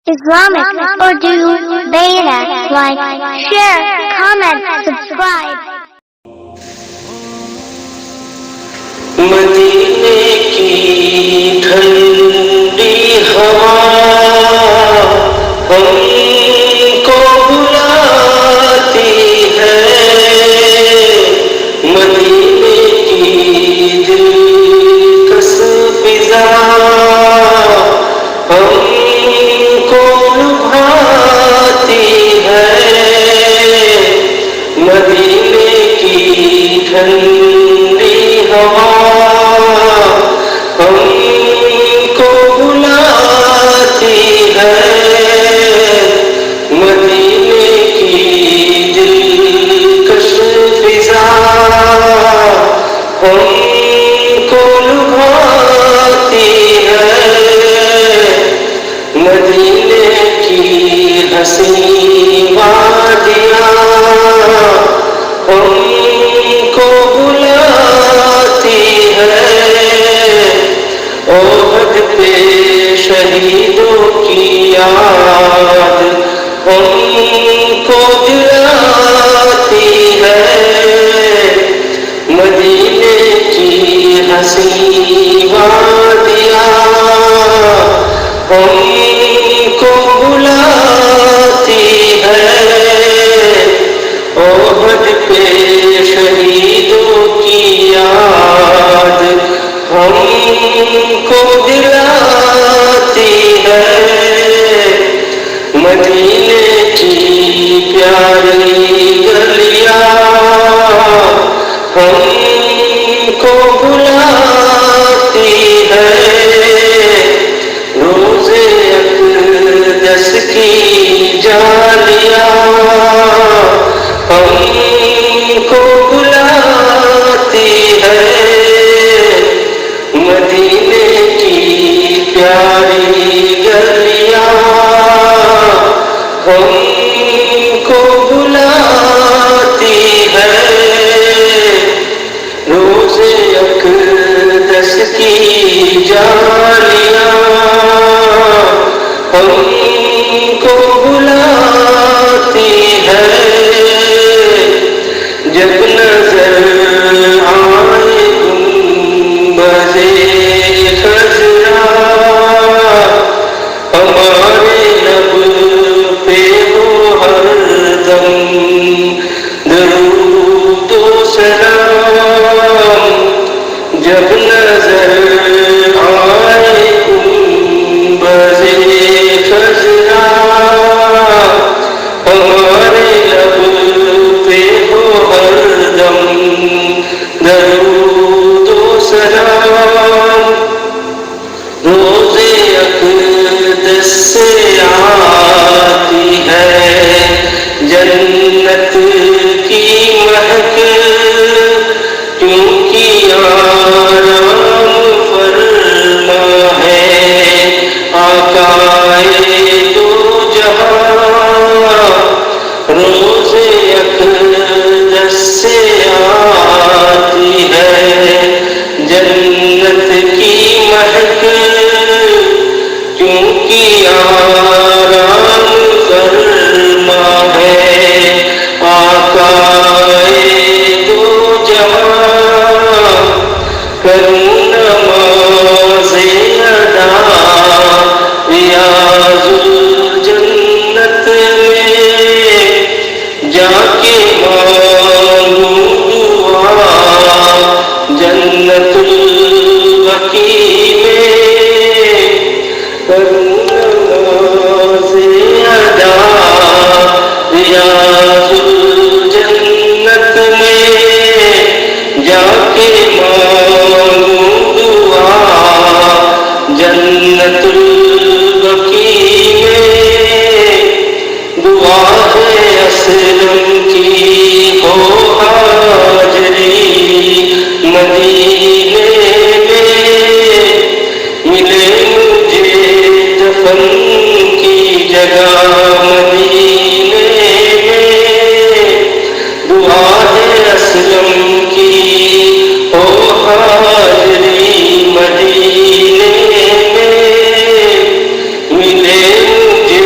Islamic Urdu Beta. Like, share, comment, subscribe. مدینے کی ٹھنڈی ہوا ہم کو بلاتی ہے، مدینے کی دلکش فضا ہم کو لبھاتی ہے، مدینے کی ٹھنڈی ہوا ہم کو بلاتی ہے، مدینے کی دلکش فضا ہم کو لبھاتی ہے، مدینے کی حسین وادیاں ہم کو بلاتی ہے، احد پہ شہیدوں کی یاد ہم کو دلاتی ہے، مدینے کی حسین وادیاں ہم کو بلاتی ہے، احد پہ شہیدوں کی یاد ہم کو دلاتی ہے، مدینے کی پیاری گلیاں ہم کو بلاتی ہے، روزے اقدس کی جالیاں ہم کو بلاتی ہے، مدینے کی پیاری گلیاں ہم کو بلاتی ہے، روزے اقدس کی جالیاں ہم کو بلاتی ہے، جب نظر آئے گنبدِ خضرا ہمارے لب پہ ہو ہر دم درود و سلام، جب نظر آئے گنبدِ خضرا ہمارے لب پہ ہو ہر دم درود و سلام، روزے اقدس سے آتی ہے جنت کی مہک، کیونکہ آرام فرما ہے آقائے دو جہاں، روزے اقدس سے آتی ہے جنت کی مہک، کیونکہ آرام فرما ہے آقائے دو جہاں، کروں نماز ادا ریاض الجنت میں، جا کے مانگوں دعا جنت البقیع میں، کروں نماز ادا ریاض الجنت میں، جا کے مانگوں دعا جنت البقیع میں، دعا ہے اسلم کی ہو حاضری مدینے میں، ملے مجھے دفن کی جگہ مدینے میں، دعا ہے اسلم کی ہو حاضری مدینے میں، ملے مجھے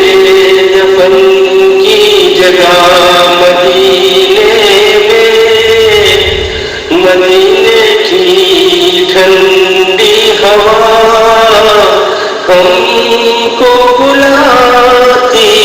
ان کو بلاتی